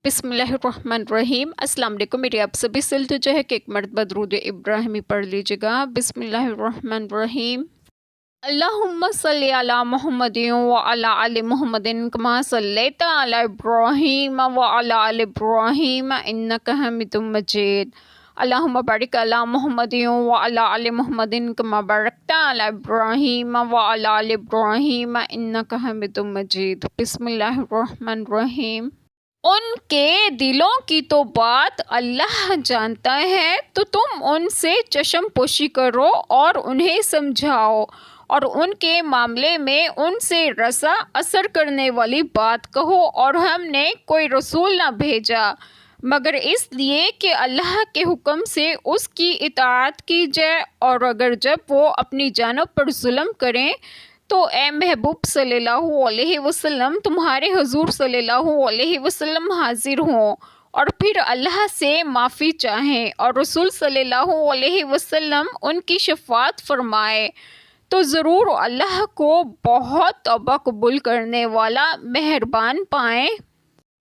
بسم اللہ الرحمن الرحیم۔ السلام علیکم، میری آپ سبھی سے التجا ہے کہ ایک مرتبہ درود ابراہیمی پڑھ لیجیے گا۔ بسم اللہ الرحمن الرحیم۔ اللہم صلی علی محمد وعلی آل محمد کما صلیت علی ابراہیم وعلی آل ابراہیم انک حمید مجید۔ اللہم بارک علی محمد وعلی آل محمد کما بارکت علی ابراہیم وعلی آل ابراہیم انک حمید مجید۔ بسم اللہ الرحمن الرحیم۔ ان کے دلوں کی تو بات اللہ جانتا ہے، تو تم ان سے چشم پوشی کرو اور انہیں سمجھاؤ، اور ان کے معاملے میں ان سے رسا اثر کرنے والی بات کہو۔ اور ہم نے کوئی رسول نہ بھیجا مگر اس لیے کہ اللہ کے حکم سے اس کی اطاعت کی جائے، اور اگر جب وہ اپنی جانب پر ظلم کریں تو اے محبوب صلی اللہ علیہ وسلم تمہارے حضور صلی اللہ علیہ وسلم حاضر ہوں اور پھر اللہ سے معافی چاہیں، اور رسول صلی اللہ علیہ وسلم ان کی شفاعت فرمائے، تو ضرور اللہ کو بہت توبہ قبول کرنے والا مہربان پائیں۔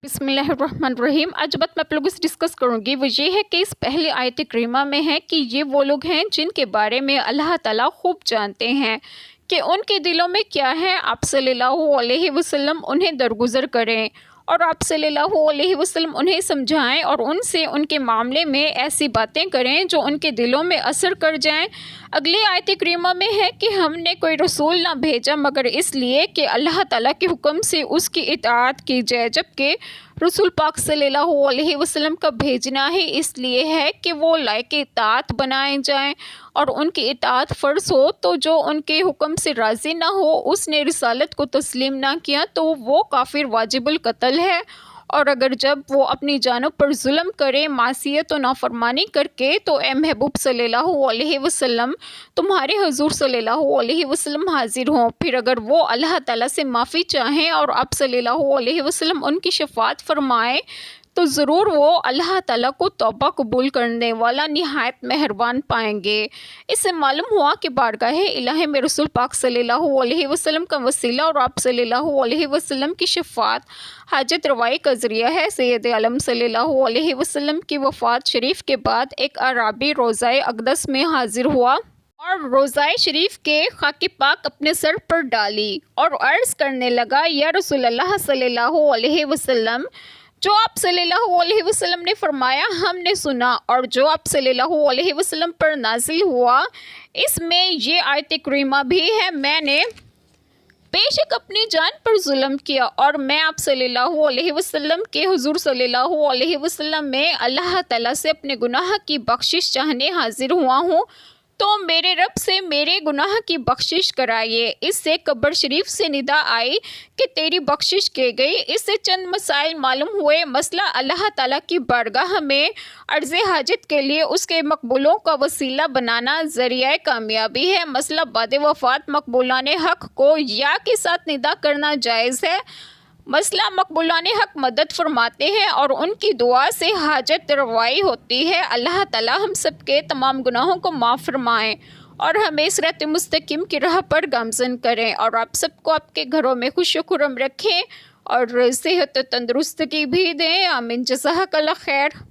بسم اللہ الرحمن الرحیم۔ آج بات میں آپ لوگوں سے ڈسکس کروں گی وہ یہ ہے کہ اس پہلی آیت کریمہ میں ہے کہ یہ وہ لوگ ہیں جن کے بارے میں اللہ تعالیٰ خوب جانتے ہیں کہ ان کے دلوں میں کیا ہے۔ آپ صلی اللہ علیہ وسلم انہیں درگزر کریں اور آپ صلی اللہ علیہ وسلم انہیں سمجھائیں، اور ان سے ان کے معاملے میں ایسی باتیں کریں جو ان کے دلوں میں اثر کر جائیں۔ اگلی آیت کریمہ میں ہے کہ ہم نے کوئی رسول نہ بھیجا مگر اس لیے کہ اللہ تعالیٰ کے حکم سے اس کی اطاعت کی جائے، جبکہ رسول پاک صلی اللہ علیہ وسلم کا بھیجنا ہی اس لیے ہے کہ وہ لائق اطاعت بنائے جائیں اور ان کی اطاعت فرض ہو۔ تو جو ان کے حکم سے راضی نہ ہو، اس نے رسالت کو تسلیم نہ کیا، تو وہ کافر واجب القتل ہے، اور اگر جب وہ اپنی جانب پر ظلم کرے معصیت و نافرمانی کر کے، تو اے محبوب صلی اللہ علیہ وسلم تمہارے حضور صلی اللہ علیہ وسلم حاضر ہوں، پھر اگر وہ اللہ تعالیٰ سے معافی چاہیں اور آپ صلی اللہ علیہ وسلم ان کی شفاعت فرمائیں، تو ضرور وہ اللہ تعالیٰ کو توبہ قبول کرنے والا نہایت مہربان پائیں گے۔ اس سے معلوم ہوا کہ بارگاہ الہی میں رسول پاک صلی اللہ علیہ وسلم کا وسیلہ اور آپ صلی اللہ علیہ وسلم کی شفاعت حاجت روائی کا ذریعہ ہے۔ سید عالم صلی اللہ علیہ وسلم کی وفات شریف کے بعد ایک اعرابی روضہ اقدس میں حاضر ہوا اور روضہ شریف کے خاک پاک اپنے سر پر ڈالی اور عرض کرنے لگا، یا رسول اللہ صلی اللہ علیہ وسلم، جو آپ صلی اللہ علیہ وسلم نے فرمایا ہم نے سنا، اور جو آپ صلی اللہ علیہ وسلم پر نازل ہوا اس میں یہ آیت کریمہ بھی ہے، میں نے بے شک اپنی جان پر ظلم کیا، اور میں آپ صلی اللہ علیہ وسلم کے حضور صلی اللہ علیہ وسلم میں اللہ تعالیٰ سے اپنے گناہ کی بخشش چاہنے حاضر ہوا ہوں، تو میرے رب سے میرے گناہ کی بخشش کرائیے۔ اس سے قبر شریف سے ندا آئی کہ تیری بخشش کی گئی۔ اس سے چند مسائل معلوم ہوئے۔ مسئلہ اللہ تعالیٰ کی بارگاہ میں عرض حاجت کے لیے اس کے مقبولوں کا وسیلہ بنانا ذریعہ کامیابی ہے۔ مسئلہ بعد وفات مقبولان حق کو یا کے ساتھ ندا کرنا جائز ہے۔ مسئلہ مقبولان حق مدد فرماتے ہیں اور ان کی دعا سے حاجت روائی ہوتی ہے۔ اللہ تعالیٰ ہم سب کے تمام گناہوں کو معاف فرمائیں اور ہمیں صراط مستقیم کی راہ پر گامزن کریں، اور آپ سب کو آپ کے گھروں میں خوش و خرم رکھیں اور صحت و تندرستگی بھی دیں۔ آمین۔ جزاک اللہ خیر۔